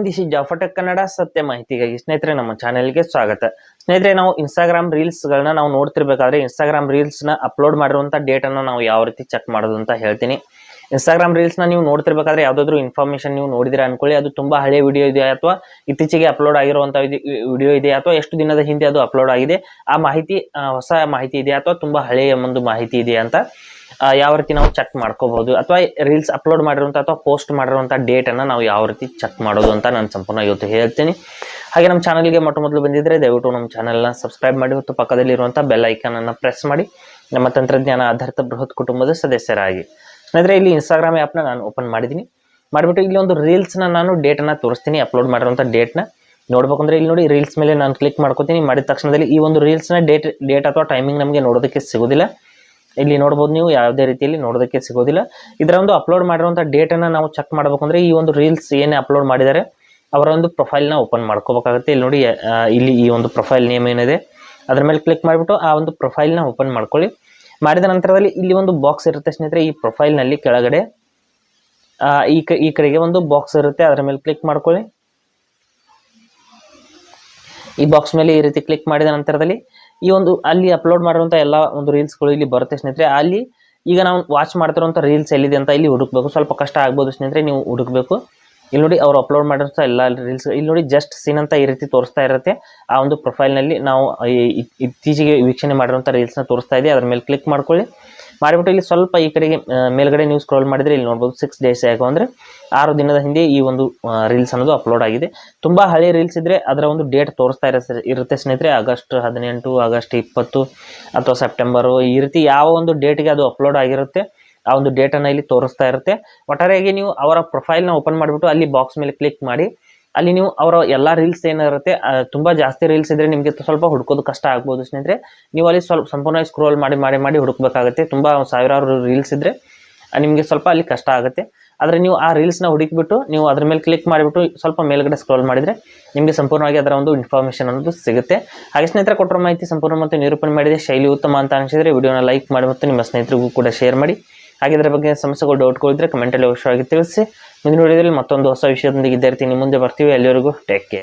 This ಜಾಫಟೆಕ್ Kannada ಸತ್ಯ ಮಾಹಿತಿಗಾಗಿ ಸ್ನೇಹಿತರೆ ನಮ್ಮ ಚಾನೆಲ್ಗೆ ಸ್ವಾಗತ. ಸ್ನೇಹಿತರೆ, ನಾವು ಇನ್ಸ್ಟಾಗ್ರಾಮ್ ರೀಲ್ಸ್ಗಳನ್ನ ನಾವು ನೋಡ್ತಿರ್ಬೇಕಾದ್ರೆ ಇನ್ಸ್ಟಾಗ್ರಾಮ್ ರೀಲ್ಸ್ನ ಅಪ್ಲೋಡ್ ಮಾಡಿರುವಂಥ ಡೇಟನ್ನು ನಾವು ಯಾವ ರೀತಿ ಚೆಕ್ ಮಾಡೋದು ಅಂತ ಹೇಳ್ತೀನಿ. ಇನ್ಸ್ಟಾಗ್ರಾಮ್ ರೀಲ್ಸ್ನ ನೀವು ನೋಡ್ತಿರ್ಬೇಕಾದ್ರೆ ಯಾವುದಾದ್ರೂ ಇನ್ಫಾರ್ಮೇಷನ್ ನೀವು ನೋಡಿದ್ರೆ ಅನ್ಕೊಳ್ಳಿ, ಅದು ತುಂಬ ಹಳೆ ವಿಡಿಯೋ ಇದೆ ಅಥವಾ ಇತ್ತೀಚೆಗೆ ಅಪ್ಲೋಡ್ ಆಗಿರುವಂಥ ವಿಡಿಯೋ ಇದೆ ಅಥವಾ ಎಷ್ಟು ದಿನದ ಹಿಂದೆ ಅದು ಅಪ್ಲೋಡ್ ಆಗಿದೆ, ಆ ಮಾಹಿತಿ ಹೊಸ ಮಾಹಿತಿ ಇದೆ ಅಥವಾ ತುಂಬ ಹಳೆಯ ಒಂದು ಮಾಹಿತಿ ಇದೆ ಅಂತ ಯಾವ ರೀತಿ ನಾವು ಚೆಕ್ ಮಾಡ್ಕೋಬಹುದು, ಅಥವಾ ರೀಲ್ಸ್ ಅಪ್ಲೋಡ್ ಮಾಡಿರುವಂಥ ಅಥವಾ ಪೋಸ್ಟ್ ಮಾಡಿರುವಂಥ ಡೇಟನ್ನು ನಾವು ಯಾವ ರೀತಿ ಚೆಕ್ ಮಾಡೋದು ಅಂತ ನಾನು ಸಂಪೂರ್ಣ ಇವತ್ತು ಹೇಳ್ತೀನಿ. ಹಾಗೆ ನಮ್ಮ ಚಾನಲ್ಗೆ ಮೊದಲು ಬಂದಿದ್ದರೆ ದಯವಿಟ್ಟು ನಮ್ಮ ಚಾನಲ್ನ ಸಬ್ಸ್ಕ್ರೈಬ್ ಮಾಡಿ ಮತ್ತು ಪಕ್ಕದಲ್ಲಿರುವಂಥ ಬೆಲ್ ಐಕನನ್ನು ಪ್ರೆಸ್ ಮಾಡಿ ನಮ್ಮ ತಂತ್ರಜ್ಞಾನ ಆಧಾರಿತ ಬೃಹತ್ ಕುಟುಂಬದ ಸದಸ್ಯರಾಗಿ. ಸ್ನೇಹಿತರೆ, ಇಲ್ಲಿ ಇನ್ಸ್ಟಾಗ್ರಾಮ್ ಆ್ಯಪ್ನ ನಾನು ಓಪನ್ ಮಾಡಿದ್ದೀನಿ. ಮಾಡಿಬಿಟ್ಟು ಇಲ್ಲಿ ಒಂದು ರೀಲ್ಸ್ನ ನಾನು ಡೇಟನ್ನು ತೋರಿಸ್ತೀನಿ. ಅಪ್ಲೋಡ್ ಮಾಡಿರುವಂಥ ಡೇಟ್ನ ನೋಡ್ಬೇಕಂದ್ರೆ ಇಲ್ಲಿ ನೋಡಿ, ರೀಲ್ಸ್ ಮೇಲೆ ನಾನು ಕ್ಲಿಕ್ ಮಾಡ್ಕೋತೀನಿ. ಮಾಡಿದ ತಕ್ಷಣದಲ್ಲಿ ಈ ಒಂದು ರೀಲ್ಸ್ನ ಡೇಟ್ ಅಥವಾ ಟೈಮಿಂಗ್ ನಮಗೆ ನೋಡೋದಕ್ಕೆ ಸಿಗೋದಿಲ್ಲ. ಇಲ್ಲಿ ನೋಡ್ಬೋದು, ನೀವು ಯಾವುದೇ ರೀತಿಯಲ್ಲಿ ನೋಡೋದಕ್ಕೆ ಸಿಗೋದಿಲ್ಲ. ಇದರ ಒಂದು ಅಪ್ಲೋಡ್ ಮಾಡಿರುವಂಥ ಡೇಟನ್ನು ನಾವು ಚೆಕ್ ಮಾಡಬೇಕು ಅಂದರೆ ಈ ಒಂದು ರೀಲ್ಸ್ ಏನೇ ಅಪ್ಲೋಡ್ ಮಾಡಿದ್ದಾರೆ ಅವರ ಒಂದು ಪ್ರೊಫೈಲ್ನ ಓಪನ್ ಮಾಡ್ಕೋಬೇಕಾಗುತ್ತೆ. ಇಲ್ಲಿ ನೋಡಿ, ಇಲ್ಲಿ ಈ ಒಂದು ಪ್ರೊಫೈಲ್ ನೇಮ್ ಏನಿದೆ ಅದ್ರ ಮೇಲೆ ಕ್ಲಿಕ್ ಮಾಡಿಬಿಟ್ಟು ಆ ಒಂದು ಪ್ರೊಫೈಲ್ನ ಓಪನ್ ಮಾಡ್ಕೊಳ್ಳಿ. ಮಾಡಿದ ನಂತರದಲ್ಲಿ ಇಲ್ಲಿ ಒಂದು ಬಾಕ್ಸ್ ಇರುತ್ತೆ ಸ್ನೇಹಿತರೆ. ಈ ಪ್ರೊಫೈಲ್ನಲ್ಲಿ ಕೆಳಗಡೆ ಈ ಕಡೆಗೆ ಒಂದು ಬಾಕ್ಸ್ ಇರುತ್ತೆ, ಅದರ ಮೇಲೆ ಕ್ಲಿಕ್ ಮಾಡ್ಕೊಳ್ಳಿ. ಈ ಬಾಕ್ಸ್ ಮೇಲೆ ಈ ರೀತಿ ಕ್ಲಿಕ್ ಮಾಡಿದ ನಂತರದಲ್ಲಿ ಈ ಒಂದು ಅಲ್ಲಿ ಅಪ್ಲೋಡ್ ಮಾಡಿರುವಂಥ ಎಲ್ಲ ಒಂದು ರೀಲ್ಸ್ಗಳು ಇಲ್ಲಿ ಬರುತ್ತೆ ಸ್ನೇಹಿತರೆ. ಅಲ್ಲಿ ಈಗ ನಾವು ವಾಚ್ ಮಾಡ್ತಿರುವಂಥ ರೀಲ್ಸ್ ಎಲ್ಲಿದೆ ಅಂತ ಇಲ್ಲಿ ಹುಡುಕ್ಬೇಕು. ಸ್ವಲ್ಪ ಕಷ್ಟ ಆಗ್ಬೋದು ಸ್ನೇಹಿತರೆ, ನೀವು ಹುಡುಕ್ಬೇಕು. ಇಲ್ಲಿ ನೋಡಿ, ಅವರು ಅಪ್ಲೋಡ್ ಮಾಡಿರುವಂಥ ಎಲ್ಲ ರೀಲ್ಸ್ ಇಲ್ಲಿ ನೋಡಿ ಜಸ್ಟ್ ಸೀನ್ ಅಂತ ಈ ರೀತಿ ತೋರಿಸ್ತಾ ಇರುತ್ತೆ. ಆ ಒಂದು ಪ್ರೊಫೈಲ್ನಲ್ಲಿ ನಾವು ಇತ್ತೀಚೆಗೆ ವೀಕ್ಷಣೆ ಮಾಡಿರುವಂಥ ರೀಲ್ಸ್ನ ತೋರಿಸ್ತಾ ಇದೆ. ಅದ್ರ ಮೇಲೆ ಕ್ಲಿಕ್ ಮಾಡ್ಕೊಳ್ಳಿ. ಮಾಡಿಬಿಟ್ಟು ಇಲ್ಲಿ ಸ್ವಲ್ಪ ಈ ಕಡೆಗೆ ಮೇಲ್ಗಡೆ ನೀವು ಸ್ಕ್ರೋಲ್ ಮಾಡಿದರೆ ಇಲ್ಲಿ ನೋಡ್ಬೋದು 6 days ಯಾಕೋ ಅಂದರೆ 6 ದಿನದ ಹಿಂದೆ ಈ ಒಂದು ರೀಲ್ಸ್ ಅನ್ನೋದು ಅಪ್ಲೋಡ್ ಆಗಿದೆ. ತುಂಬ ಹಳೆ ರೀಲ್ಸ್ ಇದ್ದರೆ ಅದರ ಒಂದು ಡೇಟ್ ತೋರಿಸ್ತಾ ಇರುತ್ತೆ ಸ್ನೇಹಿತರೆ. ಆಗಸ್ಟ್ 18, ಆಗಸ್ಟ್ 20 ಅಥವಾ ಸೆಪ್ಟೆಂಬರು, ಈ ರೀತಿ ಯಾವ ಒಂದು ಡೇಟ್ಗೆ ಅದು ಅಪ್ಲೋಡ್ ಆಗಿರುತ್ತೆ ಆ ಒಂದು ಡೇಟನ್ನು ಇಲ್ಲಿ ತೋರಿಸ್ತಾ ಇರುತ್ತೆ. ಒಟ್ಟಾರೆಯಾಗಿ ನೀವು ಅವರ ಪ್ರೊಫೈಲ್ನ ಓಪನ್ ಮಾಡಿಬಿಟ್ಟು ಅಲ್ಲಿ ಬಾಕ್ಸ್ ಮೇಲೆ ಕ್ಲಿಕ್ ಮಾಡಿ ಅಲ್ಲಿ ನೀವು ಅವರ ಎಲ್ಲ ರೀಲ್ಸ್ ಏನಿರುತ್ತೆ, ತುಂಬ ಜಾಸ್ತಿ ರೀಲ್ಸ್ ಇದ್ದರೆ ನಿಮಗೆ ಸ್ವಲ್ಪ ಹುಡುಕೋದು ಕಷ್ಟ ಆಗ್ಬೋದು ಸ್ನೇಹಿತರೆ. ನೀವು ಅಲ್ಲಿ ಸ್ವಲ್ಪ ಸಂಪೂರ್ಣವಾಗಿ ಸ್ಕ್ರೋಲ್ ಮಾಡಿ ಹುಡುಕಬೇಕಾಗುತ್ತೆ. ತುಂಬ ಸಾವಿರಾರು ರೀಲ್ಸ್ ಇದ್ದರೆ ನಿಮಗೆ ಸ್ವಲ್ಪ ಅಲ್ಲಿ ಕಷ್ಟ ಆಗುತ್ತೆ. ಆದರೆ ನೀವು ಆ ರೀಲ್ಸ್ನ ಹುಡುಕಿಬಿಟ್ಟು ನೀವು ಅದ್ರ ಮೇಲೆ ಕ್ಲಿಕ್ ಮಾಡಿಬಿಟ್ಟು ಸ್ವಲ್ಪ ಮೇಲ್ಗಡೆ ಸ್ಕ್ರೋಲ್ ಮಾಡಿದರೆ ನಿಮಗೆ ಸಂಪೂರ್ಣವಾಗಿ ಅದರ ಒಂದು ಇನ್ಫಾರ್ಮೇಷನ್ ಅನ್ನೋದು ಸಿಗುತ್ತೆ. ಹಾಗೆ ಸ್ನೇಹಿತರೆ, ಕೊಟ್ಟಿರೋ ಮಾಹಿತಿ ಸಂಪೂರ್ಣ ಮತ್ತು ನಿರೂಪಣೆ ಮಾಡಿದೆ, ಶೈಲಿ ಉತ್ತಮ ಅಂತ ಅನಿಸಿದರೆ ವಿಡಿಯೋನ ಲೈಕ್ ಮಾಡಿ ಮತ್ತು ನಿಮ್ಮ ಸ್ನೇಹಿತರಿಗೂ ಕೂಡ ಶೇರ್ ಮಾಡಿ. ಹಾಗೆ ಇದರ ಬಗ್ಗೆ ಸಮಸ್ಯೆಗಳು ಡೌಟ್ಗಳಿದ್ದರೆ ಕಮೆಂಟಲ್ಲಿ ಅವಶ್ಯವಾಗಿ ತಿಳಿಸಿ. ಮುಂದಿನ ವಿಡಿಯೋದಲ್ಲಿ ಮತ್ತೊಂದು ಹೊಸ ವಿಷಯದೊಂದಿಗೆ ಇದ್ದೇ ಇರ್ತೀನಿ. ಮುಂದೆ ಬರ್ತೀವಿ. ಎಲ್ಲರಿಗೂ ಟೇಕ್ ಕೇರ್.